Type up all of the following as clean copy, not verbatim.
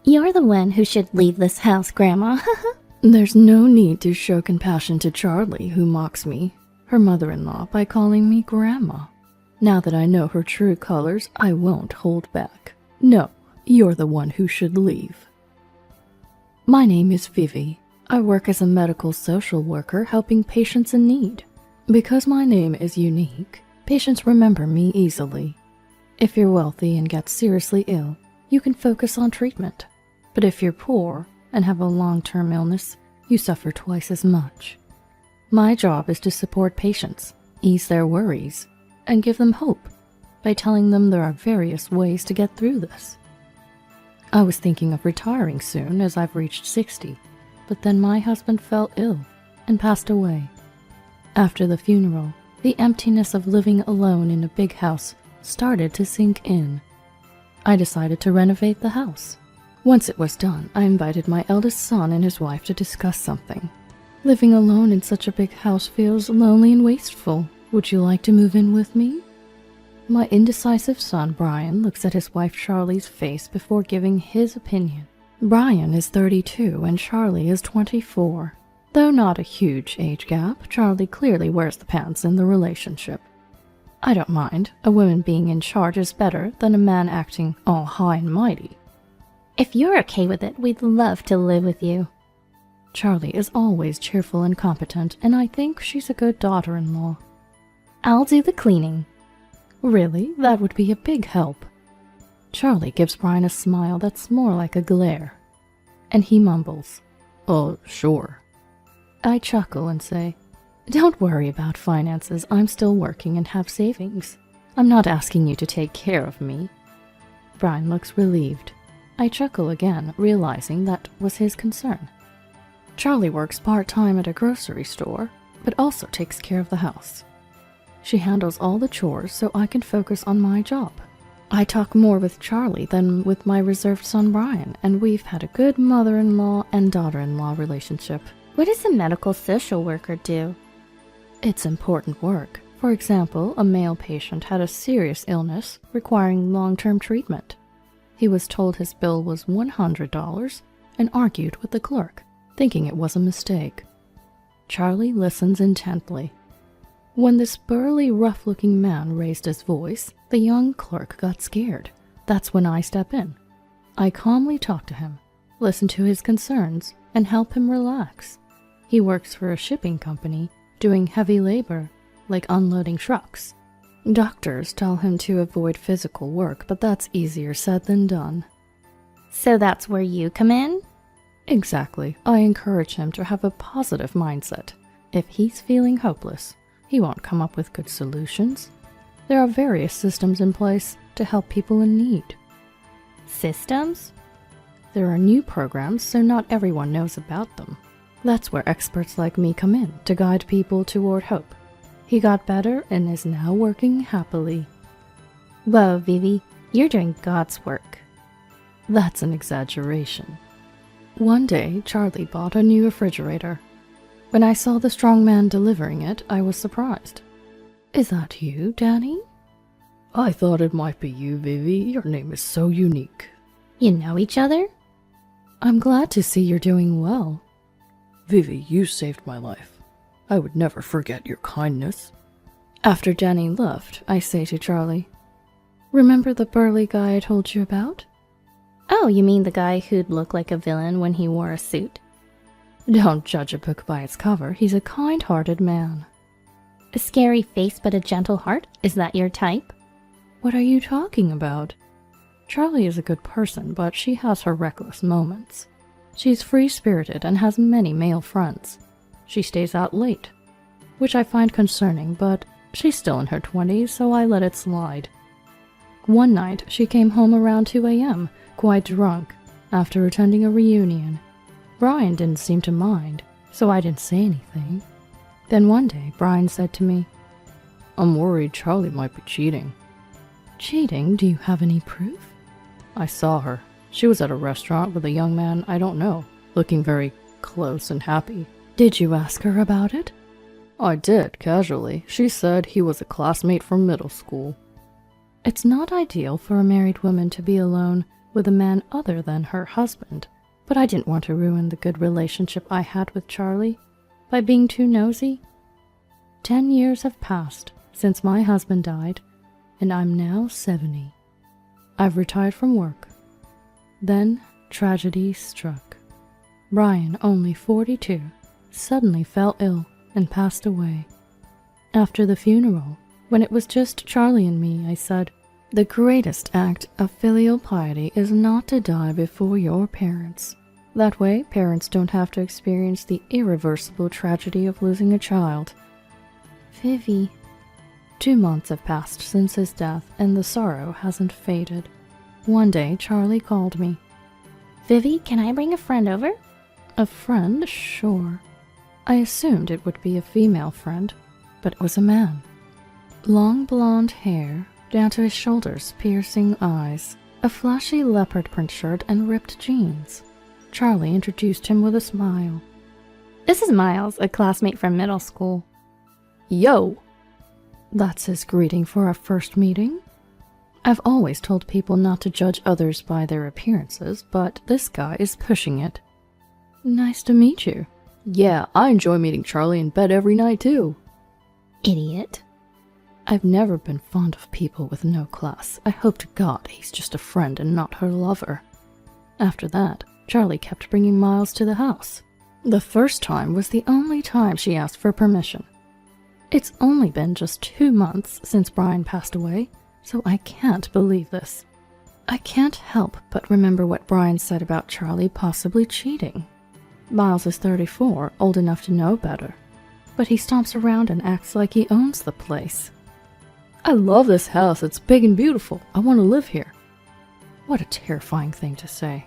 You're the one who should leave this house, Grandma. There's no need to show compassion to Charlie, who mocks me, her mother-in-law, by calling me Grandma. Now that I know her true colors, I won't hold back. No, you're the one who should leave. My name is Vivi. I work as a medical social worker helping patients in need. Because my name is unique, patients remember me easily. If you're wealthy and get seriously ill, you can focus on treatment. But if you're poor and have a long-term illness, you suffer twice as much. My job is to support patients, ease their worries, and give them hope by telling them there are various ways to get through this. I was thinking of retiring soon as I've reached 60, but then my husband fell ill and passed away. After the funeral, the emptiness of living alone in a big house started to sink in. I decided to renovate the house. Once it was done, I invited my eldest son and his wife to discuss something. Living alone in such a big house feels lonely and wasteful. Would you like to move in with me? My indecisive son, Brian, looks at his wife Charlie's face before giving his opinion. Brian is 32 and Charlie is 24. Though not a huge age gap, Charlie clearly wears the pants in the relationship. I don't mind. A woman being in charge is better than a man acting all high and mighty. If you're okay with it, we'd love to live with you. Charlie is always cheerful and competent, and I think she's a good daughter-in-law. I'll do the cleaning. Really? That would be a big help. Charlie gives Brian a smile that's more like a glare. And he mumbles, "Oh, sure." I chuckle and say, "Don't worry about finances. I'm still working and have savings. I'm not asking you to take care of me." Brian looks relieved. I chuckle again, realizing that was his concern. Charlie works part-time at a grocery store, but also takes care of the house. She handles all the chores so I can focus on my job. I talk more with Charlie than with my reserved son Brian, and we've had a good mother-in-law and daughter-in-law relationship. What does a medical social worker do? It's important work. For example, a male patient had a serious illness requiring long-term treatment. He was told his bill was $100 and argued with the clerk, thinking it was a mistake. Charlie listens intently. When this burly, rough-looking man raised his voice, the young clerk got scared. That's when I step in. I calmly talk to him, listen to his concerns, and help him relax. He works for a shipping company, doing heavy labor, like unloading trucks. Doctors tell him to avoid physical work, but that's easier said than done. So that's where you come in? Exactly. I encourage him to have a positive mindset. If he's feeling hopeless, he won't come up with good solutions. There are various systems in place to help people in need. Systems? There are new programs, so not everyone knows about them. That's where experts like me come in, to guide people toward hope. He got better and is now working happily. Whoa, Vivi, you're doing God's work. That's an exaggeration. One day, Charlie bought a new refrigerator. When I saw the strong man delivering it, I was surprised. "Is that you, Danny?" "I thought it might be you, Vivi. Your name is so unique." You know each other? "I'm glad to see you're doing well." "Vivi, you saved my life. I would never forget your kindness." After Danny left, I say to Charlie, "Remember the burly guy I told you about?" Oh, you mean the guy who'd look like a villain when he wore a suit? Don't judge a book by its cover. He's a kind-hearted man. A scary face but a gentle heart? Is that your type? What are you talking about? Charlie is a good person, but she has her reckless moments. She's free-spirited and has many male friends. She stays out late, which I find concerning, but she's still in her 20s, so I let it slide. One night, she came home around 2 a.m., quite drunk, after attending a reunion. Brian didn't seem to mind, so I didn't say anything. Then one day, Brian said to me, "I'm worried Charlie might be cheating." "Cheating? Do you have any proof?" "I saw her. She was at a restaurant with a young man I don't know, looking very close and happy." "Did you ask her about it?" "I did, casually. She said he was a classmate from middle school." It's not ideal for a married woman to be alone, with a man other than her husband, but I didn't want to ruin the good relationship I had with Charlie by being too nosy. 10 years have passed since my husband died, and I'm now 70. I've retired from work. Then tragedy struck. Brian, only 42, suddenly fell ill and passed away. After the funeral, when it was just Charlie and me, I said, "The greatest act of filial piety is not to die before your parents. That way, parents don't have to experience the irreversible tragedy of losing a child." Vivi. 2 months have passed since his death, and the sorrow hasn't faded. One day, Charlie called me. Vivi, can I bring a friend over? A friend? Sure. I assumed it would be a female friend, but it was a man. Long blonde hair, down to his shoulders, piercing eyes, a flashy leopard print shirt, and ripped jeans. Charlie introduced him with a smile. This is Miles, a classmate from middle school. Yo! That's his greeting for our first meeting? I've always told people not to judge others by their appearances, but this guy is pushing it. Nice to meet you. Yeah, I enjoy meeting Charlie in bed every night too. Idiot. I've never been fond of people with no class. I hope to God he's just a friend and not her lover. After that, Charlie kept bringing Miles to the house. The first time was the only time she asked for permission. It's only been just 2 months since Brian passed away, so I can't believe this. I can't help but remember what Brian said about Charlie possibly cheating. Miles is 34, old enough to know better, but he stomps around and acts like he owns the place. I love this house, it's big and beautiful, I want to live here. What a terrifying thing to say.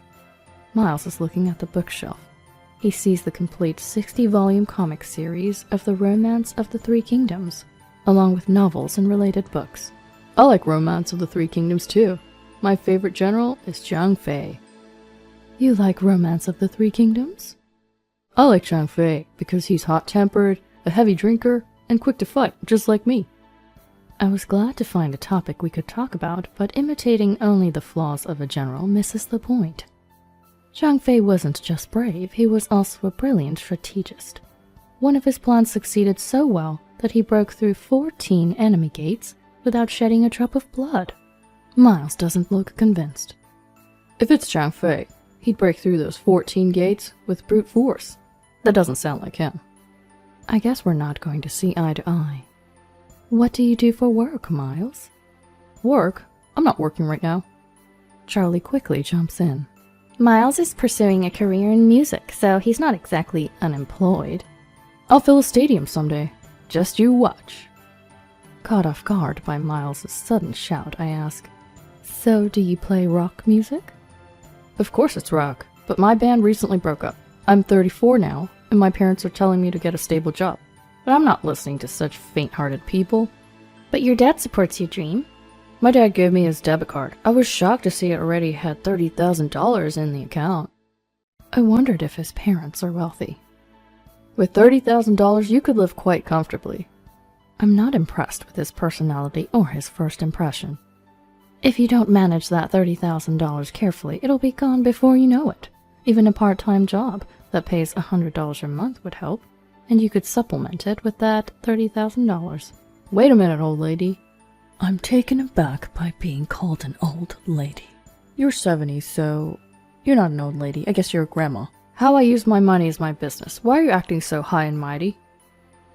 Miles is looking at the bookshelf. He sees the complete 60-volume comic series of The Romance of the Three Kingdoms, along with novels and related books. I like Romance of the Three Kingdoms too. My favorite general is Zhang Fei. You like Romance of the Three Kingdoms? I like Zhang Fei because he's hot-tempered, a heavy drinker, and quick to fight, just like me. I was glad to find a topic we could talk about, but imitating only the flaws of a general misses the point. Zhang Fei wasn't just brave, he was also a brilliant strategist. One of his plans succeeded so well that he broke through 14 enemy gates without shedding a drop of blood. Miles doesn't look convinced. If it's Zhang Fei, he'd break through those 14 gates with brute force. That doesn't sound like him. I guess we're not going to see eye to eye. What do you do for work, Miles? Work? I'm not working right now. Charlie quickly jumps in. Miles is pursuing a career in music, so he's not exactly unemployed. I'll fill a stadium someday. Just you watch. Caught off guard by Miles' sudden shout, I ask, "So do you play rock music?" Of course it's rock, but my band recently broke up. I'm 34 now, and my parents are telling me to get a stable job. But I'm not listening to such faint-hearted people. But your dad supports your dream. My dad gave me his debit card. I was shocked to see it already had $30,000 in the account. I wondered if his parents are wealthy. With $30,000, you could live quite comfortably. I'm not impressed with his personality or his first impression. If you don't manage that $30,000 carefully, it'll be gone before you know it. Even a part-time job that pays $100 a month would help, and you could supplement it with that $30,000. Wait a minute, old lady. I'm taken aback by being called an old lady. You're 70, so you're not an old lady. I guess you're a grandma. How I use my money is my business. Why are you acting so high and mighty?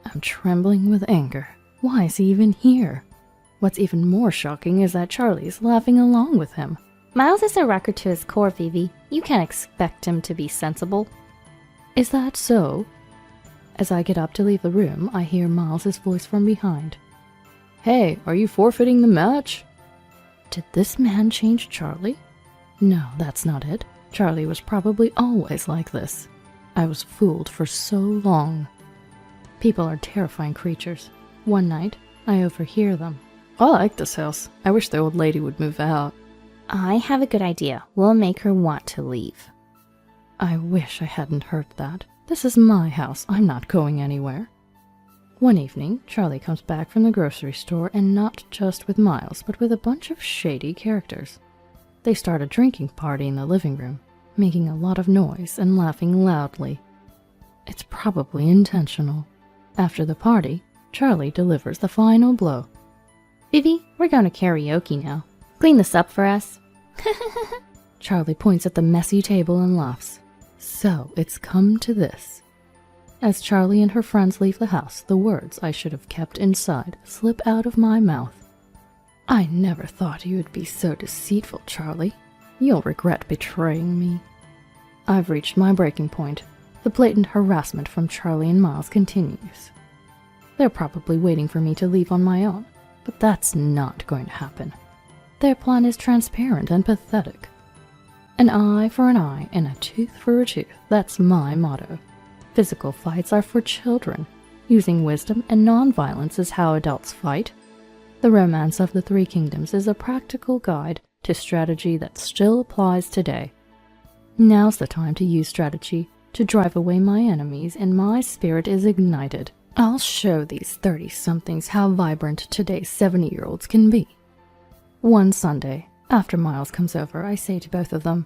I'm trembling with anger. Why is he even here? What's even more shocking is that Charlie's laughing along with him. Miles is a rocker to his core, Vivi. You can't expect him to be sensible. Is that so? As I get up to leave the room, I hear Miles' voice from behind. Hey, are you forfeiting the match? Did this man change Charlie? No, that's not it. Charlie was probably always like this. I was fooled for so long. People are terrifying creatures. One night, I overhear them. I like this house. I wish the old lady would move out. I have a good idea. We'll make her want to leave. I wish I hadn't heard that. This is my house. I'm not going anywhere. One evening, Charlie comes back from the grocery store, and not just with Miles, but with a bunch of shady characters. They start a drinking party in the living room, making a lot of noise and laughing loudly. It's probably intentional. After the party, Charlie delivers the final blow. Vivi, we're going to karaoke now. Clean this up for us. Charlie points at the messy table and laughs. So it's come to this. As Charlie and her friends leave the house, the words I should have kept inside slip out of my mouth. I never thought you would be so deceitful, Charlie. You'll regret betraying me. I've reached my breaking point. The blatant harassment from Charlie and Miles continues. They're probably waiting for me to leave on my own, but that's not going to happen. Their plan is transparent and pathetic. An eye for an eye and a tooth for a tooth, that's my motto. Physical fights are for children. Using wisdom and non-violence is how adults fight. The Romance of the Three Kingdoms is a practical guide to strategy that still applies today. Now's the time to use strategy to drive away my enemies, and my spirit is ignited. I'll show these 30-somethings how vibrant today's 70-year-olds can be. One Sunday, after Miles comes over, I say to both of them,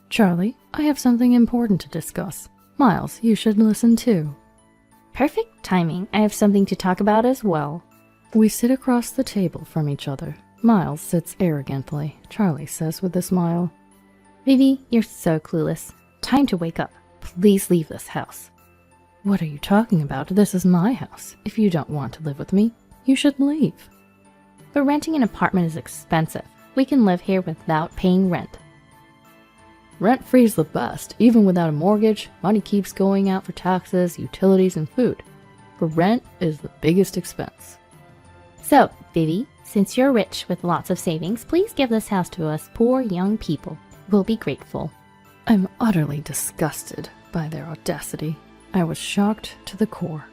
Charlie, I have something important to discuss. Miles, you should listen too. Perfect timing. I have something to talk about as well. We sit across the table from each other. Miles sits arrogantly. Charlie says with a smile, Vivi, you're so clueless. Time to wake up. Please leave this house. What are you talking about? This is my house. If you don't want to live with me, you should leave. But renting an apartment is expensive. We can live here without paying rent. Rent-free's the best. Even without a mortgage, money keeps going out for taxes, utilities, and food. But rent is the biggest expense. So, Vivi, since you're rich with lots of savings, please give this house to us poor young people. We'll be grateful. I'm utterly disgusted by their audacity. I was shocked to the core.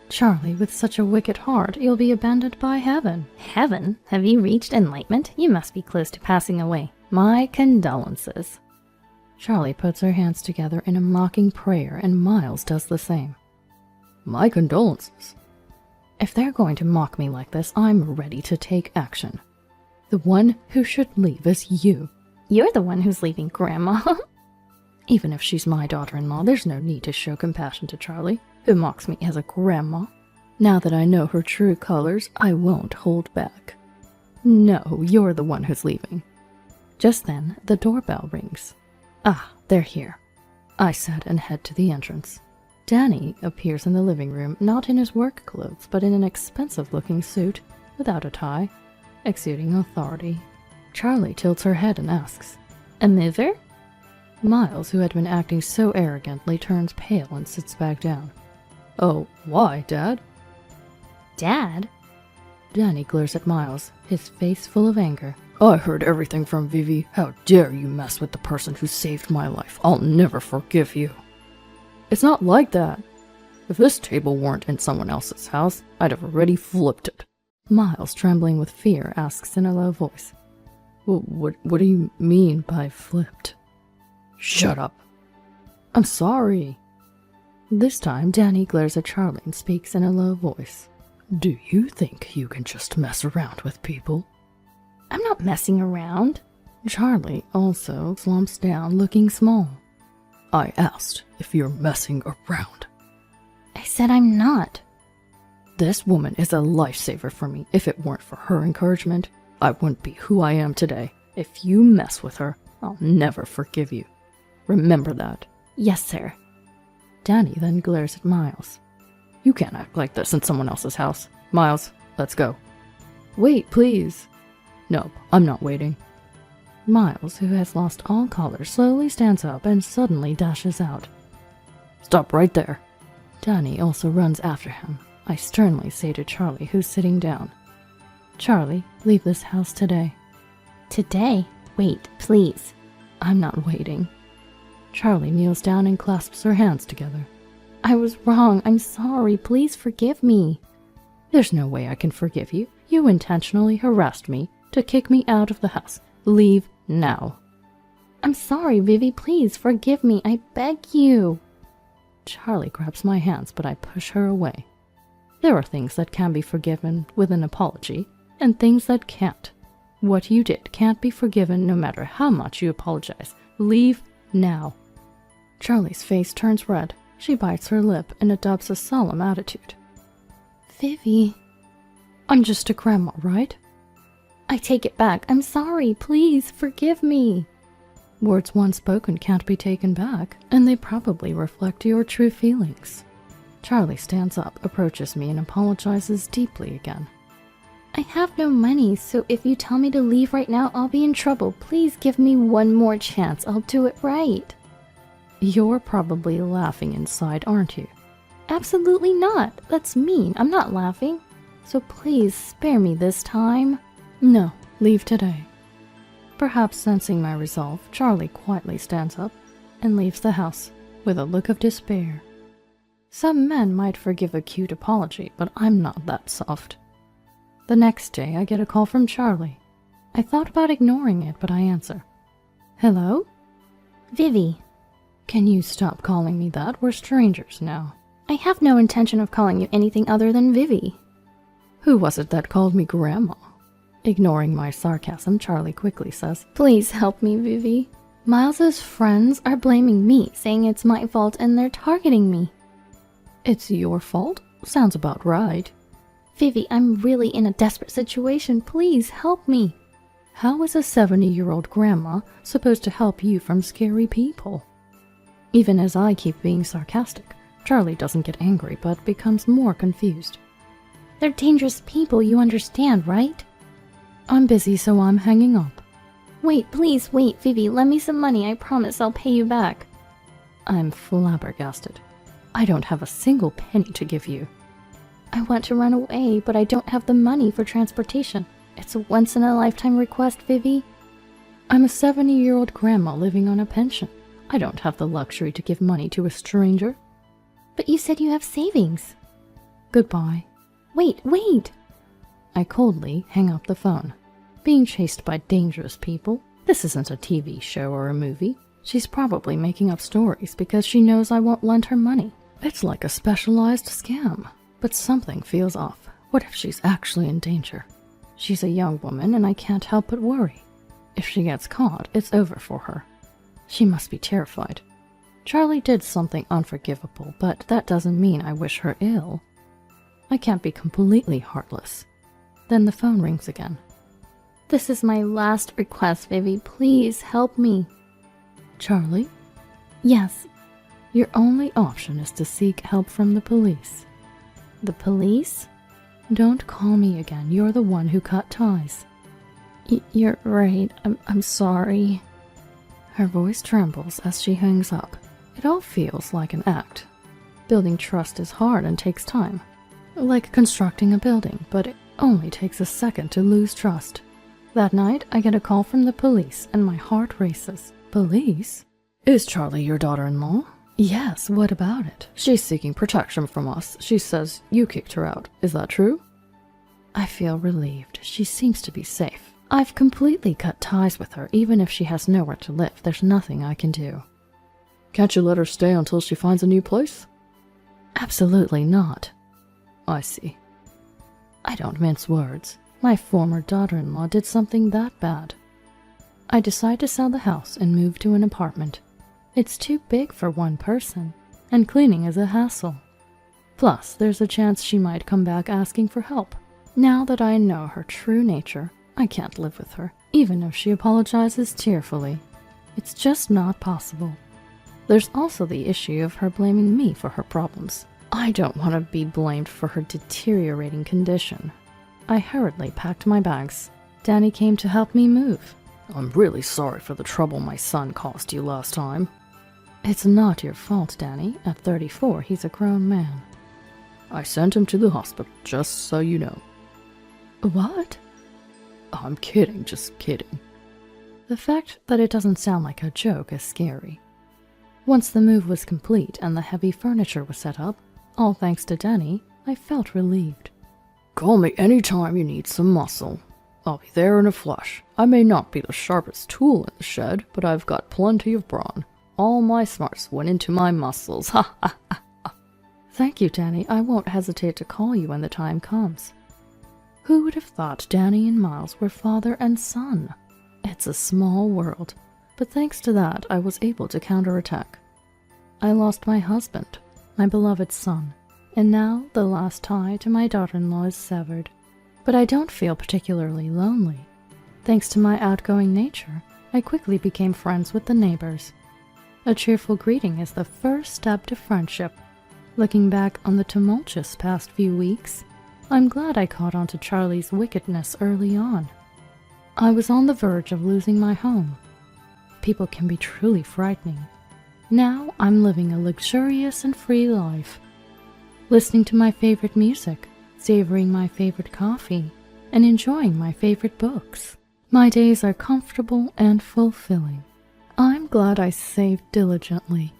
Charlie, with such a wicked heart, you'll be abandoned by heaven. Heaven? Have you reached enlightenment? You must be close to passing away. My condolences. Charlie puts her hands together in a mocking prayer, and Miles does the same. My condolences. If they're going to mock me like this, I'm ready to take action. The one who should leave is you. You're the one who's leaving, Grandma. Even if she's my daughter-in-law, there's no need to show compassion to Charlie, who mocks me as a grandma. Now that I know her true colors, I won't hold back. No, you're the one who's leaving. Just then, the doorbell rings. Ah, they're here. I said and head to the entrance. Danny appears in the living room, not in his work clothes, but in an expensive-looking suit, without a tie, exuding authority. Charlie tilts her head and asks, A mover? Miles, who had been acting so arrogantly, turns pale and sits back down. Oh, why, Dad? Dad? Danny glares at Miles, his face full of anger. I heard everything from Vivi. How dare you mess with the person who saved my life? I'll never forgive you. It's not like that. If this table weren't in someone else's house, I'd have already flipped it. Miles, trembling with fear, asks in a low voice. What do you mean by flipped? Shut up. I'm sorry. This time, Danny glares at Charlie and speaks in a low voice. Do you think you can just mess around with people? I'm not messing around. Charlie also slumps down, looking small. I asked if you're messing around. I said I'm not. This woman is a lifesaver for me. If it weren't for her encouragement, I wouldn't be who I am today. If you mess with her, I'll never forgive you. Remember that. Yes, sir. Danny then glares at Miles. You can't act like this in someone else's house. Miles, let's go. Wait, please. Nope, I'm not waiting. Miles, who has lost all color, slowly stands up and suddenly dashes out. Stop right there. Danny also runs after him. I sternly say to Charlie, who's sitting down. Charlie, leave this house today. Today? Wait, please. I'm not waiting. Charlie kneels down and clasps her hands together. I was wrong. I'm sorry. Please forgive me. There's no way I can forgive you. You intentionally harassed me to kick me out of the house. Leave now. I'm sorry, Vivi. Please forgive me. I beg you. Charlie grabs my hands, but I push her away. There are things that can be forgiven with an apology, and things that can't. What you did can't be forgiven no matter how much you apologize. Leave now. Charlie's face turns red. She bites her lip and adopts a solemn attitude. Vivi, I'm just a grandma, right? I take it back. I'm sorry. Please forgive me. Words once spoken can't be taken back, and they probably reflect your true feelings. Charlie stands up, approaches me, and apologizes deeply again. I have no money, so if you tell me to leave right now, I'll be in trouble. Please give me one more chance. I'll do it right. You're probably laughing inside, aren't you? Absolutely not. That's mean. I'm not laughing. So please spare me this time. No, leave today. Perhaps sensing my resolve, Charlie quietly stands up and leaves the house with a look of despair. Some men might forgive a cute apology, but I'm not that soft. The next day, I get a call from Charlie. I thought about ignoring it, but I answer. Hello? Vivi. Can you stop calling me that? We're strangers now. I have no intention of calling you anything other than Vivi. Who was it that called me Grandma? Ignoring my sarcasm, Charlie quickly says, Please help me, Vivi. Miles's friends are blaming me, saying it's my fault and they're targeting me. It's your fault? Sounds about right. Vivi, I'm really in a desperate situation. Please help me. How is a 70-year-old grandma supposed to help you from scary people? Even as I keep being sarcastic, Charlie doesn't get angry but becomes more confused. They're dangerous people, you understand, right? I'm busy, so I'm hanging up. Wait, please wait, Vivi. Lend me some money. I promise I'll pay you back. I'm flabbergasted. I don't have a single penny to give you. I want to run away, but I don't have the money for transportation. It's a once-in-a-lifetime request, Vivi. I'm a 70-year-old grandma living on a pension. I don't have the luxury to give money to a stranger. But you said you have savings. Goodbye. Wait. I coldly hang up the phone. Being chased by dangerous people? This isn't a TV show or a movie. She's probably making up stories because she knows I won't lend her money. It's like a specialized scam. But something feels off. What if she's actually in danger? She's a young woman and I can't help but worry. If she gets caught, it's over for her. She must be terrified. Charlie did something unforgivable, but that doesn't mean I wish her ill. I can't be completely heartless. Then the phone rings again. This is my last request, Vivi. Please help me. Charlie? Yes. Your only option is to seek help from the police. The police? Don't call me again. You're the one who cut ties. You're right. I'm sorry. Her voice trembles as she hangs up. It all feels like an act. Building trust is hard and takes time. Like constructing a building, but it only takes a second to lose trust. That night, I get a call from the police and my heart races. Police? Is Charlie your daughter-in-law? Yes, what about it? She's seeking protection from us. She says you kicked her out. Is that true? I feel relieved. She seems to be safe. I've completely cut ties with her. Even if she has nowhere to live, there's nothing I can do. Can't you let her stay until she finds a new place? Absolutely not. I see. I don't mince words. My former daughter-in-law did something that bad. I decide to sell the house and move to an apartment. It's too big for one person, and cleaning is a hassle. Plus, there's a chance she might come back asking for help. Now that I know her true nature, I can't live with her, even if she apologizes tearfully. It's just not possible. There's also the issue of her blaming me for her problems. I don't want to be blamed for her deteriorating condition. I hurriedly packed my bags. Danny came to help me move. I'm really sorry for the trouble my son caused you last time. It's not your fault, Danny. At 34, he's a grown man. I sent him to the hospital, just so you know. What? I'm kidding, just kidding. The fact that it doesn't sound like a joke is scary. Once the move was complete and the heavy furniture was set up, all thanks to Danny, I felt relieved. Call me anytime you need some muscle. I'll be there in a flash. I may not be the sharpest tool in the shed, but I've got plenty of brawn. All my smarts went into my muscles. Ha ha ha. Thank you, Danny. I won't hesitate to call you when the time comes. Who would have thought Danny and Miles were father and son? It's a small world, but thanks to that, I was able to counterattack. I lost my husband, my beloved son, and now the last tie to my daughter-in-law is severed. But I don't feel particularly lonely. Thanks to my outgoing nature, I quickly became friends with the neighbors. A cheerful greeting is the first step to friendship. Looking back on the tumultuous past few weeks, I'm glad I caught on to Charlie's wickedness early on. I was on the verge of losing my home. People can be truly frightening. Now I'm living a luxurious and free life, listening to my favorite music, savoring my favorite coffee, and enjoying my favorite books. My days are comfortable and fulfilling. I'm glad I saved diligently.